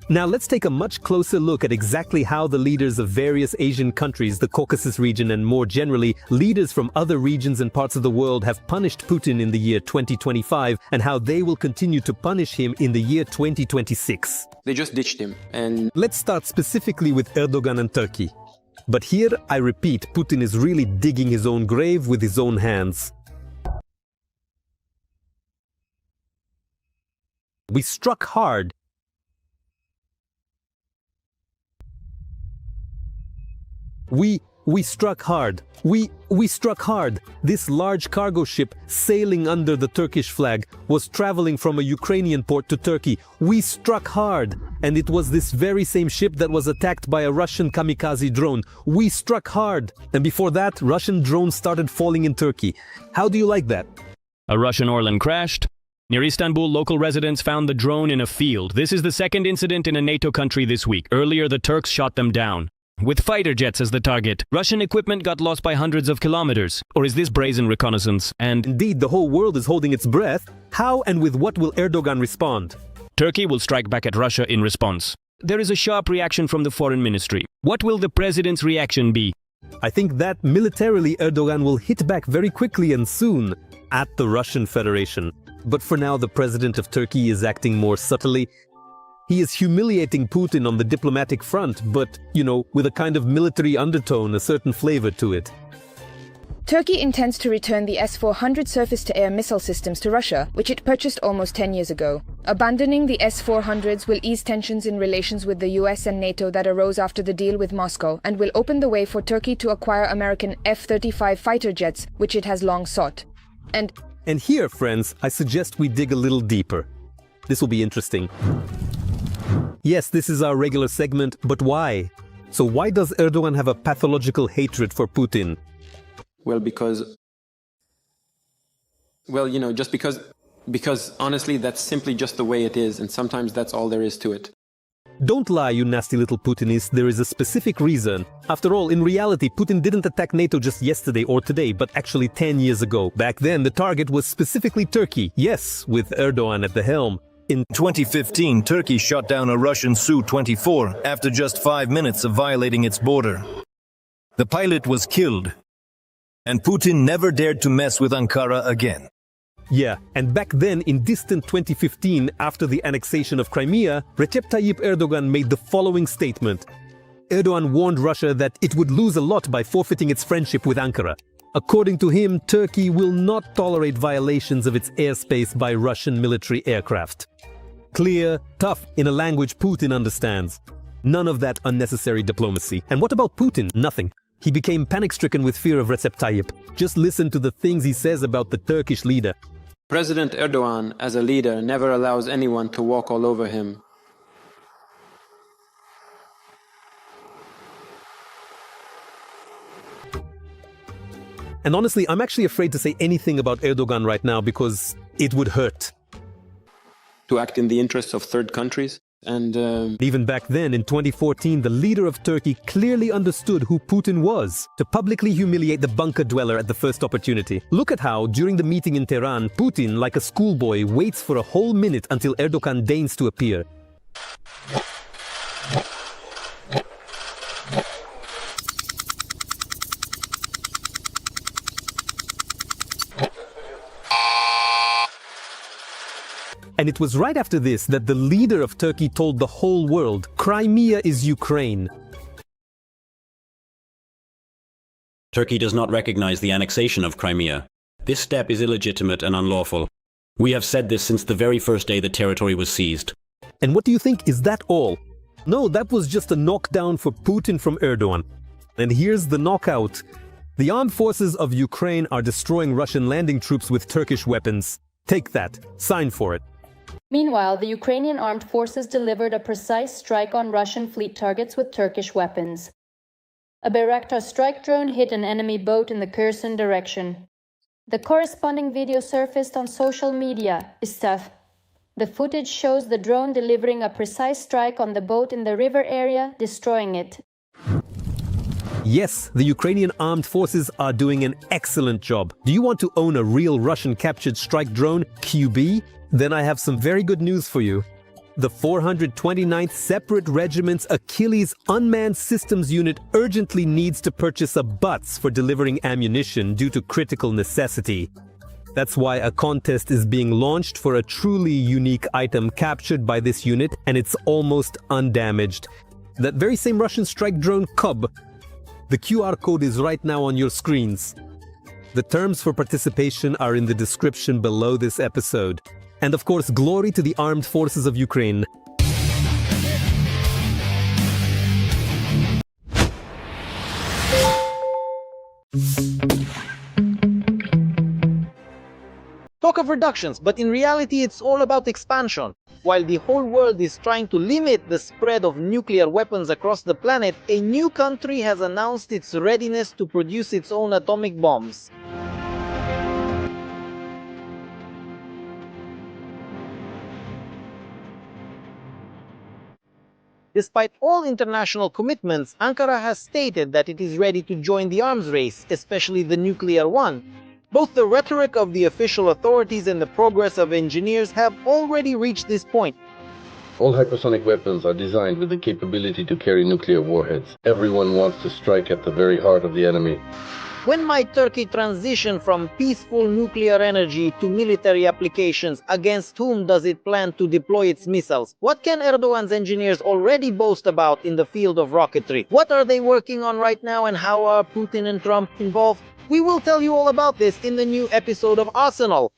Now let's take a much closer look at exactly how the leaders of various Asian countries, the Caucasus region, and more generally, leaders from other regions and parts of the world have punished Putin in the year 2025 and how they will continue to punish him in the year 2026. They just ditched him. And let's start specifically with Erdoğan and Turkey. But here, I repeat, Putin is really digging his own grave with his own hands. We struck hard. We struck hard. We struck hard. This large cargo ship sailing under the Turkish flag was traveling from a Ukrainian port to Turkey. We struck hard. And it was this very same ship that was attacked by a Russian kamikaze drone. We struck hard. And before that, Russian drones started falling in Turkey. How do you like that? A Russian Orlan crashed. Near Istanbul, local residents found the drone in a field. This is the second incident in a NATO country this week. Earlier, the Turks shot them down, with fighter jets as the target. Russian equipment got lost by hundreds of kilometers. Or is this brazen reconnaissance? And indeed, the whole world is holding its breath. How and with what will Erdogan respond? Turkey will strike back at Russia in response. There is a sharp reaction from the foreign ministry. What will the president's reaction be? I think that militarily Erdogan will hit back very quickly and soon at the Russian Federation. But for now, the president of Turkey is acting more subtly. He is humiliating Putin on the diplomatic front, but, with a kind of military undertone, a certain flavor to it. Turkey intends to return the S-400 surface-to-air missile systems to Russia, which it purchased almost 10 years ago. Abandoning the S-400s will ease tensions in relations with the US and NATO that arose after the deal with Moscow, and will open the way for Turkey to acquire American F-35 fighter jets, which it has long sought. And here, friends, I suggest we dig a little deeper. This will be interesting. Yes, this is our regular segment, but why? So why does Erdogan have a pathological hatred for Putin? Well, just because honestly, that's simply just the way it is, and sometimes that's all there is to it. Don't lie, you nasty little Putinist, there is a specific reason. After all, in reality, Putin didn't attack NATO just yesterday or today, but actually 10 years ago. Back then, the target was specifically Turkey, yes, with Erdogan at the helm. In 2015, Turkey shot down a Russian Su-24 after just 5 minutes of violating its border. The pilot was killed, and Putin never dared to mess with Ankara again. Yeah, and back then in distant 2015, after the annexation of Crimea, Recep Tayyip Erdogan made the following statement. Erdogan warned Russia that it would lose a lot by forfeiting its friendship with Ankara. According to him, Turkey will not tolerate violations of its airspace by Russian military aircraft. Clear, tough, in a language Putin understands. None of that unnecessary diplomacy. And what about Putin? Nothing. He became panic-stricken with fear of Recep Tayyip. Just listen to the things he says about the Turkish leader. President Erdoğan, as a leader, never allows anyone to walk all over him. And honestly, I'm actually afraid to say anything about Erdogan right now because it would hurt. To act in the interests of third countries. And even back then, in 2014, the leader of Turkey clearly understood who Putin was, to publicly humiliate the bunker dweller at the first opportunity. Look at how, during the meeting in Tehran, Putin, like a schoolboy, waits for a whole minute until Erdogan deigns to appear. And it was right after this that the leader of Turkey told the whole world, Crimea is Ukraine. Turkey does not recognize the annexation of Crimea. This step is illegitimate and unlawful. We have said this since the very first day the territory was seized. And what do you think? Is that all? No, that was just a knockdown for Putin from Erdogan. And here's the knockout. The armed forces of Ukraine are destroying Russian landing troops with Turkish weapons. Take that. Sign for it. Meanwhile, the Ukrainian armed forces delivered a precise strike on Russian fleet targets with Turkish weapons. A Bayraktar strike drone hit an enemy boat in the Kherson direction. The corresponding video surfaced on social media. The footage shows the drone delivering a precise strike on the boat in the river area, destroying it. Yes, the Ukrainian armed forces are doing an excellent job. Do you want to own a real Russian-captured strike drone, QB? Then I have some very good news for you. The 429th Separate Regiment's Achilles Unmanned Systems Unit urgently needs to purchase a butts for delivering ammunition due to critical necessity. That's why a contest is being launched for a truly unique item captured by this unit, and it's almost undamaged. That very same Russian strike drone Cub. The QR code is right now on your screens. The terms for participation are in the description below this episode. And of course, glory to the armed forces of Ukraine. Talk of reductions, but in reality it's all about expansion. While the whole world is trying to limit the spread of nuclear weapons across the planet, a new country has announced its readiness to produce its own atomic bombs. Despite all international commitments, Ankara has stated that it is ready to join the arms race, especially the nuclear one. Both the rhetoric of the official authorities and the progress of engineers have already reached this point. All hypersonic weapons are designed with the capability to carry nuclear warheads. Everyone wants to strike at the very heart of the enemy. When might Turkey transition from peaceful nuclear energy to military applications? Against whom does it plan to deploy its missiles? What can Erdogan's engineers already boast about in the field of rocketry? What are they working on right now, and how are Putin and Trump involved? We will tell you all about this in the new episode of Arsenal.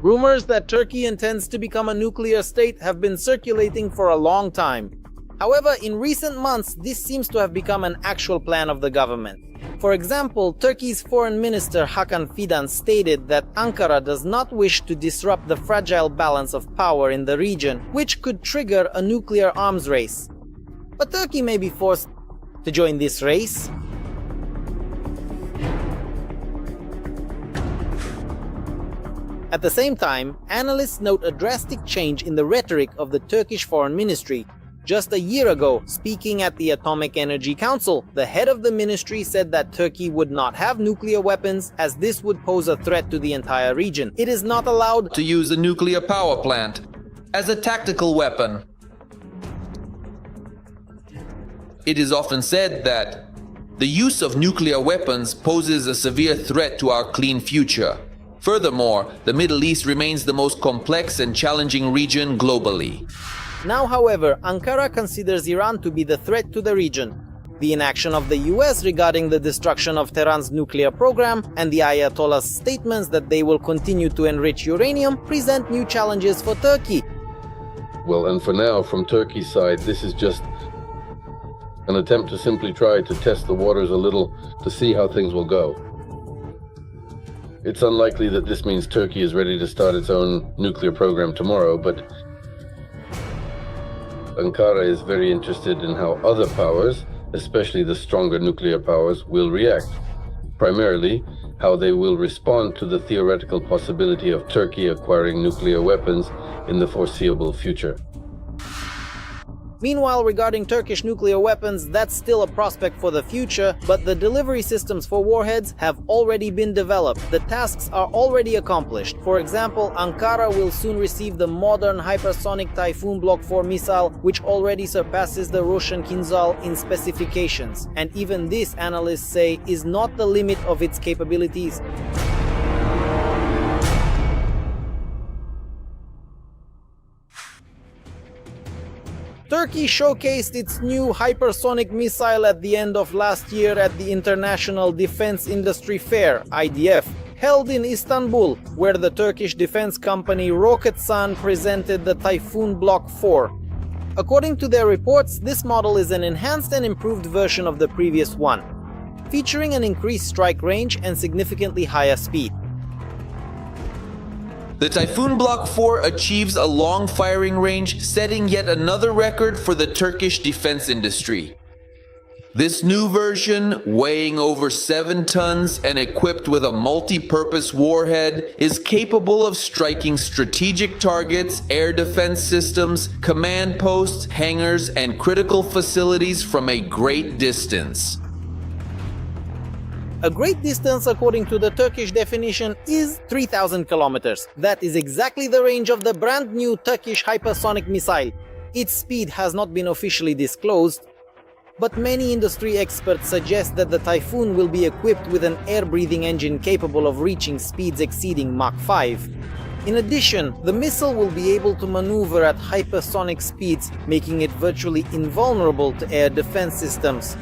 Rumors that Turkey intends to become a nuclear state have been circulating for a long time. However, in recent months, this seems to have become an actual plan of the government. For example, Turkey's Foreign Minister Hakan Fidan stated that Ankara does not wish to disrupt the fragile balance of power in the region, which could trigger a nuclear arms race. But Turkey may be forced to join this race. At the same time, analysts note a drastic change in the rhetoric of the Turkish Foreign Ministry. Just a year ago, speaking at the Atomic Energy Council, the head of the ministry said that Turkey would not have nuclear weapons, as this would pose a threat to the entire region. It is not allowed to use a nuclear power plant as a tactical weapon. It is often said that the use of nuclear weapons poses a severe threat to our clean future. Furthermore, the Middle East remains the most complex and challenging region globally. Now, however, Ankara considers Iran to be the threat to the region. The inaction of the US regarding the destruction of Tehran's nuclear program and the Ayatollah's statements that they will continue to enrich uranium present new challenges for Turkey. Well, and for now, from Turkey's side, this is just an attempt to simply try to test the waters a little to see how things will go. It's unlikely that this means Turkey is ready to start its own nuclear program tomorrow, but Ankara is very interested in how other powers, especially the stronger nuclear powers, will react. Primarily, how they will respond to the theoretical possibility of Turkey acquiring nuclear weapons in the foreseeable future. Meanwhile, regarding Turkish nuclear weapons, that's still a prospect for the future, but the delivery systems for warheads have already been developed. The tasks are already accomplished. For example, Ankara will soon receive the modern hypersonic Typhoon Block 4 missile, which already surpasses the Russian Kinzhal in specifications. And even this, analysts say, is not the limit of its capabilities. Turkey showcased its new hypersonic missile at the end of last year at the International Defense Industry Fair, IDF, held in Istanbul, where the Turkish defense company Roketsan presented the Typhoon Block 4. According to their reports, this model is an enhanced and improved version of the previous one, featuring an increased strike range and significantly higher speed. The Typhoon Block 4 achieves a long firing range, setting yet another record for the Turkish defense industry. This new version, weighing over 7 tons and equipped with a multi-purpose warhead, is capable of striking strategic targets, air defense systems, command posts, hangars, and critical facilities from a great distance. A great distance according to the Turkish definition is 3,000 kilometers. That is exactly the range of the brand new Turkish hypersonic missile. Its speed has not been officially disclosed, but many industry experts suggest that the Typhoon will be equipped with an air-breathing engine capable of reaching speeds exceeding Mach 5. In addition, the missile will be able to maneuver at hypersonic speeds, making it virtually invulnerable to air defense systems.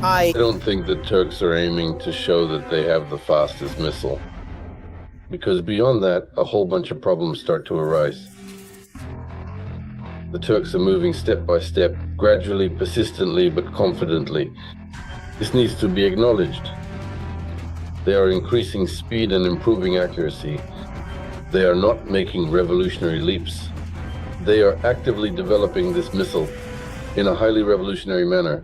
I don't think the Turks are aiming to show that they have the fastest missile, because beyond that, a whole bunch of problems start to arise. The Turks are moving step by step, gradually, persistently, but confidently. This needs to be acknowledged. They are increasing speed and improving accuracy. They are not making revolutionary leaps. They are actively developing this missile in a highly revolutionary manner.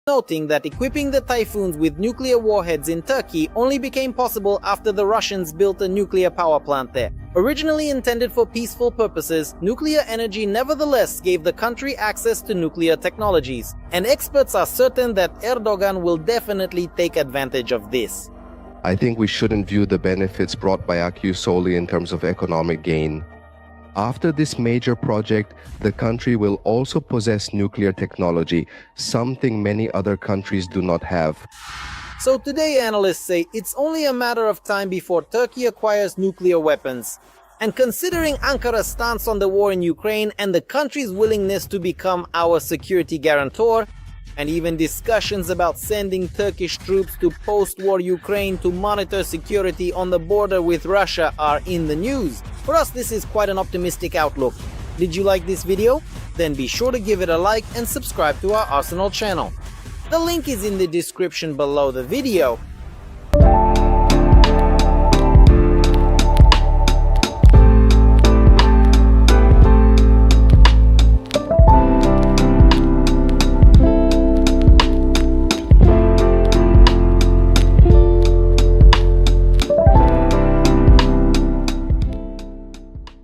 Noting that equipping the Typhoons with nuclear warheads in Turkey only became possible after the Russians built a nuclear power plant there. Originally intended for peaceful purposes, nuclear energy nevertheless gave the country access to nuclear technologies, and experts are certain that Erdoğan will definitely take advantage of this. I think we shouldn't view the benefits brought by Akü solely in terms of economic gain. After this major project, the country will also possess nuclear technology, something many other countries do not have. So today analysts say it's only a matter of time before Turkey acquires nuclear weapons. And considering Ankara's stance on the war in Ukraine and the country's willingness to become our security guarantor, and even discussions about sending Turkish troops to post-war Ukraine to monitor security on the border with Russia are in the news. For us, this is quite an optimistic outlook. Did you like this video? Then be sure to give it a like and subscribe to our Arsenal channel. The link is in the description below the video,